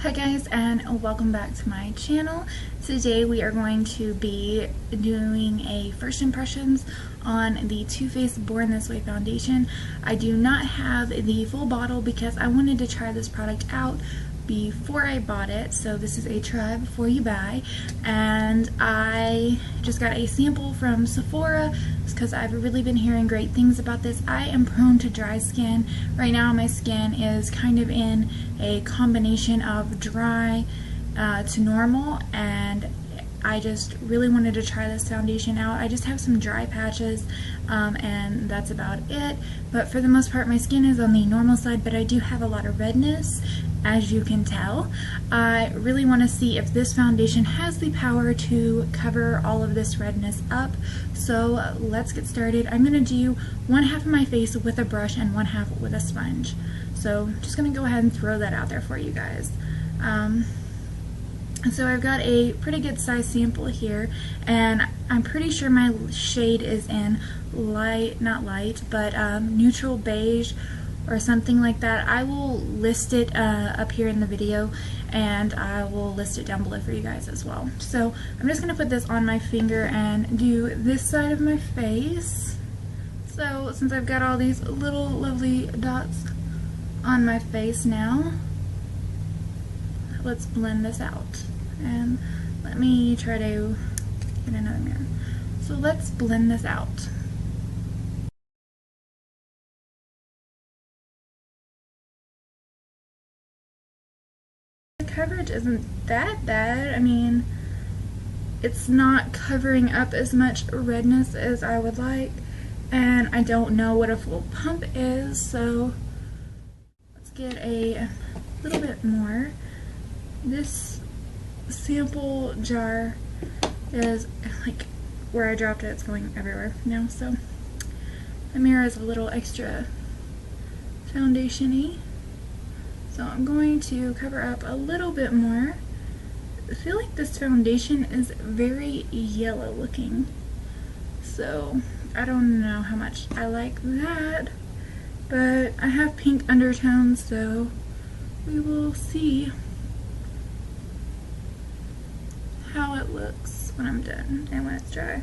Hi guys, and welcome back to my channel. Today we are going to be doing a first impressions on the Too Faced Born This Way foundation. I do not have the full bottle because I wanted to try this product out before I bought it, so this is a try before you buy, and I just got a sample from Sephora because I've really been hearing great things about this. I am prone to dry skin. Right now my skin is kind of in a combination of dry to normal, and I just really wanted to try this foundation out. I just have some dry patches and that's about it, but for the most part my skin is on the normal side, but I do have a lot of redness, as you can tell. I really want to see if this foundation has the power to cover all of this redness up, so let's get started. I'm going to do one half of my face with a brush and one half with a sponge, so I'm just going to go ahead and throw that out there for you guys. So I've got a pretty good size sample here, and I'm pretty sure my shade is in light, not light, but neutral beige or something like that. I will list it up here in the video, and I will list it down below for you guys as well. So I'm just going to put this on my finger and do this side of my face. So since I've got all these little lovely dots on my face now, let's blend this out. And let me try to get another mirror. So let's blend this out. The coverage isn't that bad. I mean, it's not covering up as much redness as I would like, and I don't know what a full pump is, so let's get a little bit more. This sample jar is like where I dropped it, it's going everywhere now, so the mirror is a little extra foundation-y. So I'm going to cover up a little bit more. I feel like this foundation is very yellow looking, so I don't know how much I like that, but I have pink undertones, so we will see how it looks when I'm done and when it's dry.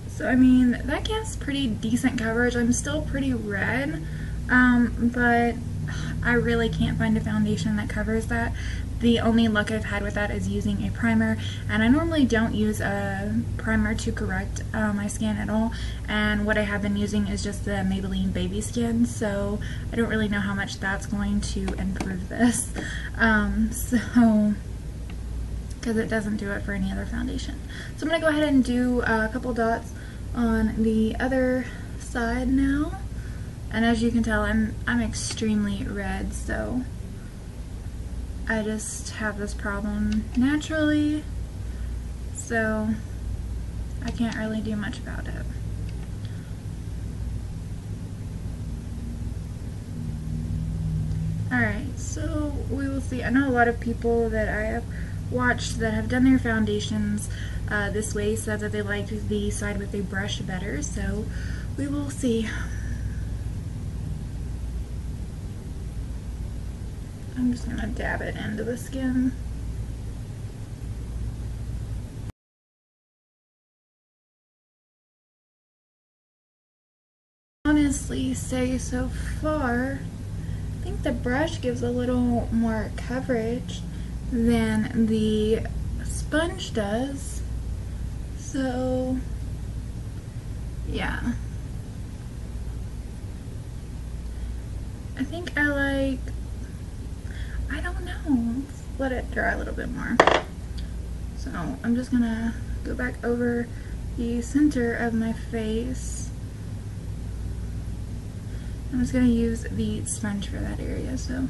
So I mean, that gives pretty decent coverage. I'm still pretty red, but I really can't find a foundation that covers that. The only luck I've had with that is using a primer, and I normally don't use a primer to correct my skin at all, and what I have been using is just the Maybelline Baby Skin, so I don't really know how much that's going to improve this, because it doesn't do it for any other foundation. So I'm going to go ahead and do a couple dots on the other side now, and as you can tell, I'm extremely red, so I just have this problem naturally, so I can't really do much about it. Alright, so we will see. I know a lot of people that I have watched that have done their foundations this way said that they liked the side with a brush better, so we will see. I'm just going to dab it into the skin. Honestly say so far, I think the brush gives a little more coverage than the sponge does, so yeah. I think I like, I don't know, let's let it dry a little bit more. So I'm just gonna go back over the center of my face. I'm just gonna use the sponge for that area, so.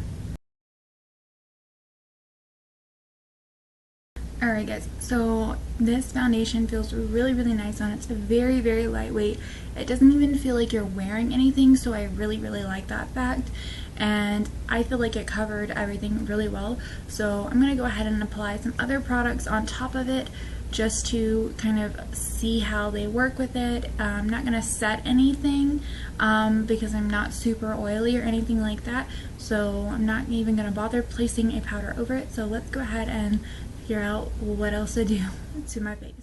Alright guys, so this foundation feels really nice on. It's very lightweight. It doesn't even feel like you're wearing anything, so I really like that fact. And I feel like it covered everything really well. So I'm going to go ahead and apply some other products on top of it just to kind of see how they work with it. I'm not going to set anything because I'm not super oily or anything like that. So I'm not even going to bother placing a powder over it. So let's go ahead and figure out what else to do to my face.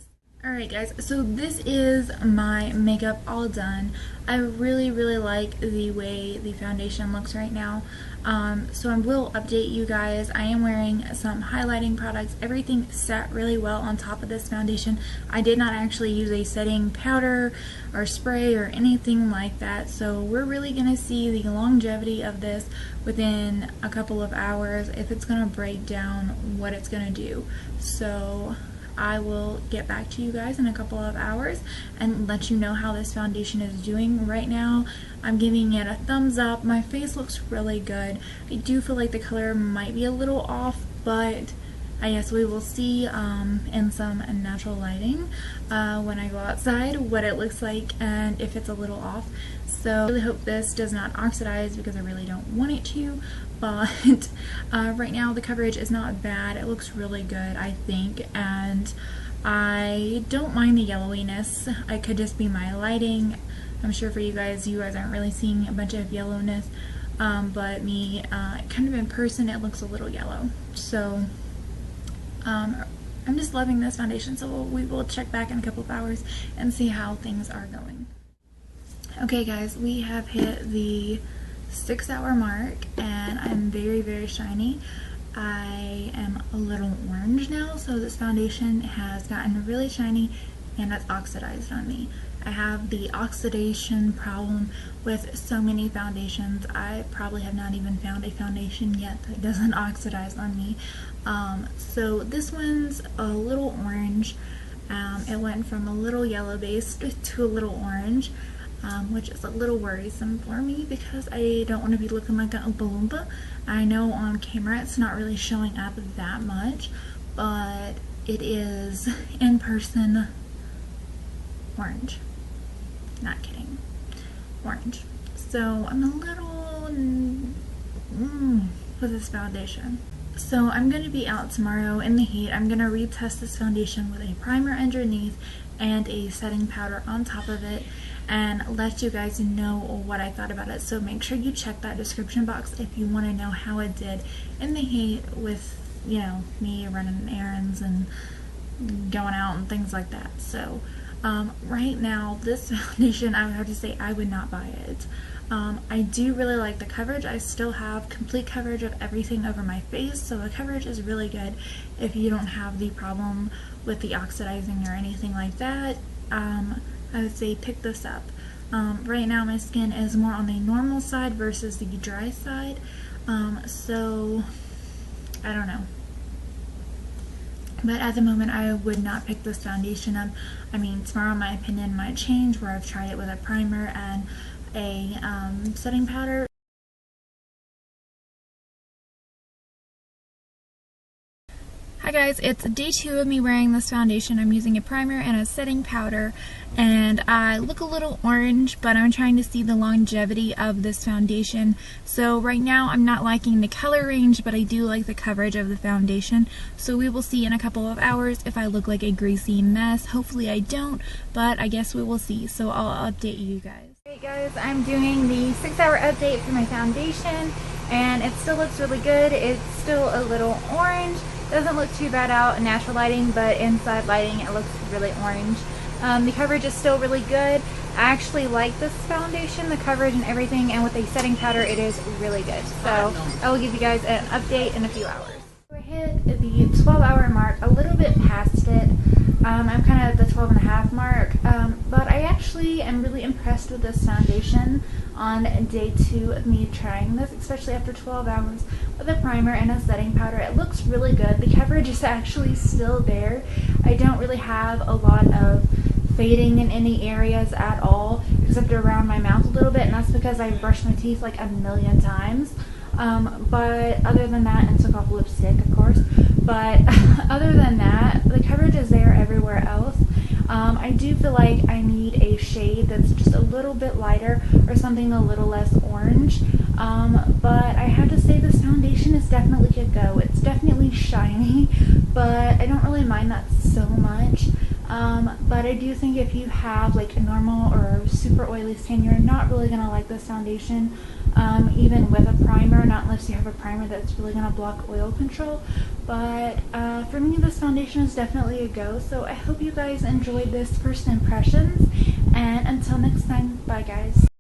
Alright guys, so this is my makeup all done. I really like the way the foundation looks right now. So I will update you guys. I am wearing some highlighting products. Everything set really well on top of this foundation. I did not actually use a setting powder or spray or anything like that. So we're really going to see the longevity of this within a couple of hours, if it's going to break down what it's going to do. So I will get back to you guys in a couple of hours and let you know how this foundation is doing. Right now I'm giving it a thumbs up. My face looks really good. I do feel like the color might be a little off, but I guess we will see in some natural lighting when I go outside what it looks like and if it's a little off. So I really hope this does not oxidize because I really don't want it to, but right now the coverage is not bad. It looks really good, I think, and I don't mind the yellowiness. It could just be my lighting. I'm sure for you guys aren't really seeing a bunch of yellowness, but me, kind of in person, it looks a little yellow. So I'm just loving this foundation, so we will check back in a couple of hours and see how things are going. Okay guys, we have hit the 6-hour mark and I'm very shiny. I am a little orange now, so this foundation has gotten really shiny and it's oxidized on me. I have the oxidation problem with so many foundations. I probably have not even found a foundation yet that doesn't oxidize on me. So this one's a little orange. It went from a little yellow base to a little orange. Which is a little worrisome for me because I don't want to be looking like an Oompa Loompa. I know on camera it's not really showing up that much, but it is in person orange. Not kidding. Orange. So I'm a little with this foundation. So I'm going to be out tomorrow in the heat. I'm going to retest this foundation with a primer underneath and a setting powder on top of it and let you guys know what I thought about it. So make sure you check that description box if you want to know how it did in the heat with, you know, me running errands and going out and things like that. So right now this foundation, I would have to say I would not buy it. I do really like the coverage. I still have complete coverage of everything over my face, so the coverage is really good if you don't have the problem with the oxidizing or anything like that. I would say pick this up. Right now my skin is more on the normal side versus the dry side, so I don't know. But at the moment I would not pick this foundation up. I mean, tomorrow my opinion might change where I've tried it with a primer and a setting powder. Hi guys, it's day 2 of me wearing this foundation. I'm using a primer and a setting powder, and I look a little orange, but I'm trying to see the longevity of this foundation. So right now I'm not liking the color range, but I do like the coverage of the foundation. So we will see in a couple of hours if I look like a greasy mess. Hopefully I don't, but I guess we will see. So I'll update you guys. Hey guys, I'm doing the 6-hour update for my foundation, and it still looks really good. It's still a little orange. Doesn't look too bad out in natural lighting, but inside lighting it looks really orange. The coverage is still really good. I actually like this foundation, the coverage and everything, and with a setting powder it is really good. So I will give you guys an update in a few hours. We hit the 12-hour mark, a little bit past it. I'm kind of at the 12.5 mark, but I actually am really impressed with this foundation on day 2 of me trying this, especially after 12 hours with a primer and a setting powder. It looks really good. The coverage is actually still there. I don't really have a lot of fading in any areas at all, except around my mouth a little bit, and that's because I brushed my teeth like a million times. But other than that, and took off lipstick, of course. But other than that, the coverage is there everywhere else. I do feel like I need a shade that's just a little bit lighter or something a little less orange. But I have to say this foundation is definitely a go. It's definitely shiny, but I don't really mind that so much. But I do think if you have like a normal or super oily skin, you're not really going to like this foundation, even with a primer, not unless you have a primer that's really going to block oil control. But for me, this foundation is definitely a go. So I hope you guys enjoyed this first impressions, and until next time, bye guys.